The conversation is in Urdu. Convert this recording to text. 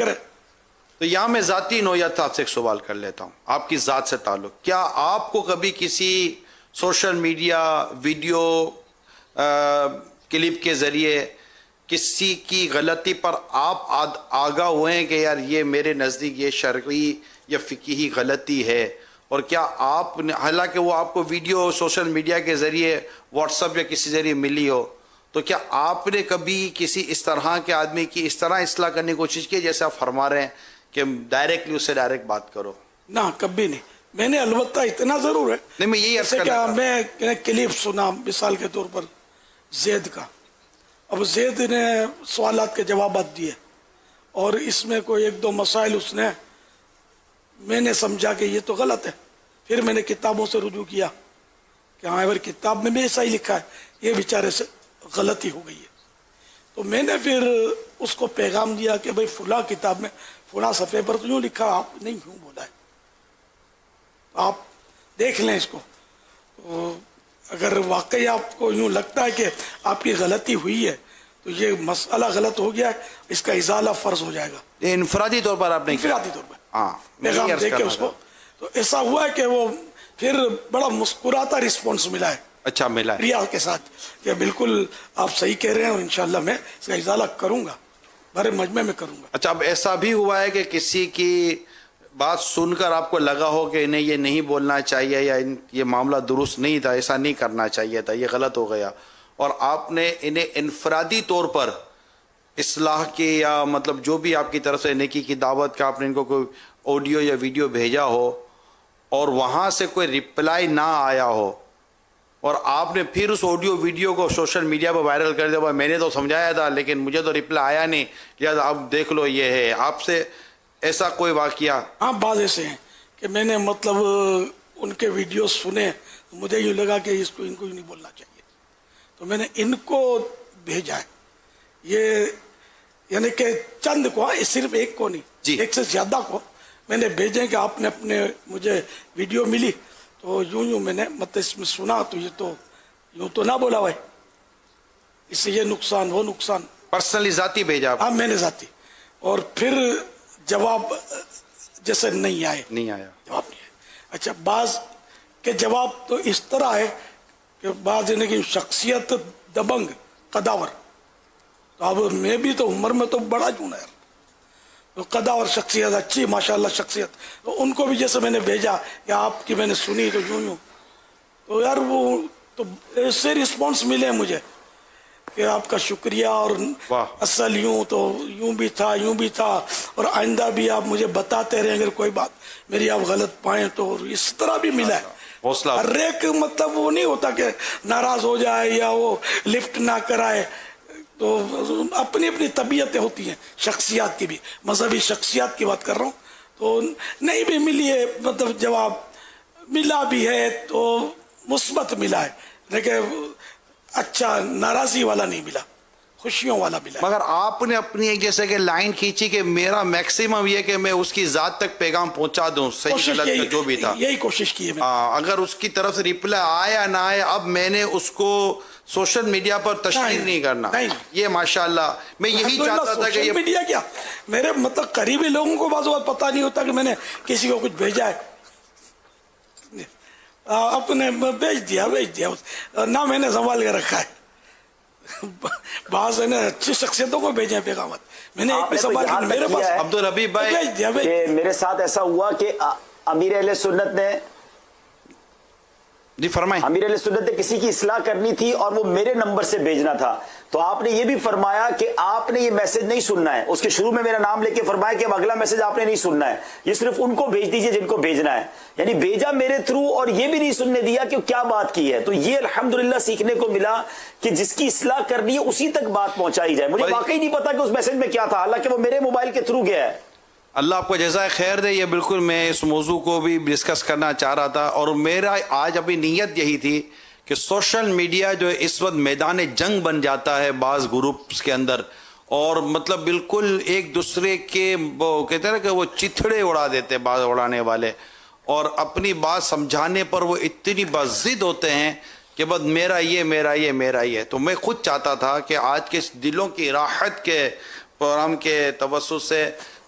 تو یہاں میں ذاتی نوعیت آپ سے ایک سوال کر لیتا ہوں، آپ کی ذات سے تعلق، کیا آپ کو کبھی کسی سوشل میڈیا ویڈیو کلپ کے ذریعے کسی کی غلطی پر آپ آگاہ ہوئے ہیں کہ یار یہ میرے نزدیک یہ شرعی یا فقہی غلطی ہے، اور کیا آپ نے، حالانکہ وہ آپ کو ویڈیو سوشل میڈیا کے ذریعے واٹس ایپ یا کسی ذریعے ملی ہو، تو کیا آپ نے کبھی کسی اس طرح کے آدمی کی اس طرح اصلاح کرنے کی کوشش کی جیسے آپ فرما رہے ہیں کہ ڈائریکٹلی اس سے ڈائریکٹ بات کرو؟ نہ کبھی نہیں. میں نے البتہ اتنا ضرور ہے، نہیں میں یہی عرض جیسے کہ کرنا میں کلپ سنا مثال کے طور پر زید کا. اب زید نے سوالات کے جوابات دیے اور اس میں کوئی ایک دو مسائل اس نے، میں نے سمجھا کہ یہ تو غلط ہے. پھر میں نے کتابوں سے رجوع کیا کہ ہاں اگر کتاب میں بھی ایسا ہی لکھا ہے، یہ بیچارے سے غلطی ہو گئی ہے. تو میں نے پھر اس کو پیغام دیا کہ بھئی فلاں کتاب میں فلاں صفحے پر تو یوں لکھا، آپ نے یوں بولا ہے، آپ دیکھ لیں اس کو. تو اگر واقعی آپ کو یوں لگتا ہے کہ آپ کی غلطی ہوئی ہے تو یہ مسئلہ غلط ہو گیا ہے، اس کا ازالہ فرض ہو جائے گا. یہ انفرادی طور پر آپ نے کیا؟ انفرادی طور پر ہاں پیغام دے کے اس کو. تو ایسا ہوا ہے کہ وہ پھر بڑا مسکراتا رسپانس ملا ہے اچھا ملا ہے ریا کے ساتھ کہ بالکل آپ صحیح کہہ رہے ہیں اور انشاءاللہ میں اس کا ازالہ کروں گا، بڑے مجمع میں کروں گا. اچھا اب ایسا بھی ہوا ہے کہ کسی کی بات سن کر آپ کو لگا ہو کہ انہیں یہ نہیں بولنا چاہیے یا یہ معاملہ درست نہیں تھا، ایسا نہیں کرنا چاہیے تھا، یہ غلط ہو گیا، اور آپ نے انہیں انفرادی طور پر اصلاح کی یا مطلب جو بھی آپ کی طرف سے نیکی کی دعوت کا آپ نے ان کو کوئی آڈیو یا ویڈیو بھیجا ہو اور وہاں سے کوئی رپلائی نہ آیا ہو اور آپ نے پھر اس آڈیو ویڈیو کو سوشل میڈیا پر وائرل کر دیا، میں نے تو سمجھایا تھا لیکن مجھے تو رپلائی آیا نہیں، لہٰذا اب دیکھ لو یہ ہے، آپ سے ایسا کوئی واقعہ؟ ہاں بعض ایسے ہیں کہ میں نے مطلب ان کے ویڈیوز سنے، مجھے یوں لگا کہ ان کو نہیں بولنا چاہیے، تو میں نے ان کو بھیجا ہے. یہ یعنی کہ چند کو، صرف ایک کو نہیں جی ایک سے زیادہ کو میں نے بھیجے کہ آپ نے اپنے مجھے ویڈیو ملی تو یوں میں نے مطلب اس میں سنا تو یہ تو یوں تو نہ بولا بھائی، اس سے یہ نقصان وہ نقصان. پرسنلی ذاتی بھیجا آپ؟ ہاں میں نے ذاتی. اور پھر جواب جیسے نہیں آئے، جواب نہیں آئے. اچھا بعض کے جواب تو اس طرح ہے کہ بعض یعنی کہ شخصیت دبنگ قداور، تو اب میں بھی تو عمر میں تو بڑا جون ہے، تو قداور شخصیت اچھی ماشاءاللہ شخصیت، تو ان کو بھی جیسے میں نے بھیجا کہ آپ کی میں نے سنی تو یوں تو یار وہ تو ایسے رسپانس ملے مجھے کہ آپ کا شکریہ، اور اصل یوں تو یوں بھی تھا اور آئندہ بھی آپ مجھے بتاتے رہیں اگر کوئی بات میری آپ غلط پائیں تو، اس طرح بھی ملا ہے. ہر ایک مطلب وہ نہیں ہوتا کہ ناراض ہو جائے یا وہ لفٹ نہ کرائے، تو اپنی اپنی طبیعتیں ہوتی ہیں شخصیات کی بھی، مذہبی شخصیات کی بات کر رہا ہوں. تو نہیں بھی ملی ہے مطلب جواب ملا بھی ہے تو مثبت ملا ہے، لیکن اچھا ناراضی والا نہیں ملا، خوشیوں والا ملا. مگر آپ نے اپنی ایک جیسے کہ لائن کھینچی کہ میرا میکسیمم یہ کہ میں اس کی ذات تک پیغام پہنچا دوں، صحیح غلط کا جو بھی تھا، یہی کوشش کی ہے. اگر اس کی طرف سے ریپلائی آیا نہ آئے، اب میں نے اس کو سوشل میڈیا پر تشہیر نہیں کرنا. یہ ماشاءاللہ میں یہی چاہتا تھا کہ یہ میڈیا کیا، میرے مطلب قریبی لوگوں کو بعض وقت پتہ نہیں ہوتا کہ میں نے کسی کو کچھ بھیجا ہے، اپنے بھیج دیا نہ میں نے سنبھال کے رکھا ہے. بعض نے اچھی شخصیتوں کو بھیجے ہیں پیغامات، میں نے ایک بھی سنبھال کے میرے پاس عبدالحبیب بھائی بھیج دیا. کہ میرے ساتھ ایسا ہوا کہ امیر اہل سنت نے جی فرمائیں. امیر علیہ سنت نے کسی کی اصلاح کرنی تھی اور وہ میرے نمبر سے بھیجنا تھا، تو آپ نے یہ بھی فرمایا کہ آپ نے یہ میسج نہیں سننا ہے، اس کے شروع میں میرا نام لے کے فرمایا کہ اب اگلا میسج آپ نے نہیں سننا ہے، یہ صرف ان کو بھیج دیجئے جن کو بھیجنا ہے. یعنی بھیجا میرے تھرو اور یہ بھی نہیں سننے دیا کہ کیا بات کی ہے. تو یہ الحمدللہ سیکھنے کو ملا کہ جس کی اصلاح کرنی ہے اسی تک بات پہنچائی جائے. مجھے واقعی نہیں پتا کہ اس میسج میں کیا تھا، حالانکہ وہ میرے موبائل کے تھرو گیا ہے. اللہ آپ کو جزائے خیر دے. یہ بالکل میں اس موضوع کو بھی ڈسکس کرنا چاہ رہا تھا، اور میرا آج ابھی نیت یہی تھی کہ سوشل میڈیا جو اس وقت میدان جنگ بن جاتا ہے بعض گروپس کے اندر، اور مطلب بالکل ایک دوسرے کے وہ کہتے ہیں نا کہ وہ چتھڑے اڑا دیتے بعض اڑانے والے، اور اپنی بات سمجھانے پر وہ اتنی بضد ہوتے ہیں کہ بس میرا یہ. تو میں خود چاہتا تھا کہ آج کے دلوں کی راحت کے پروگرام کے توسط سے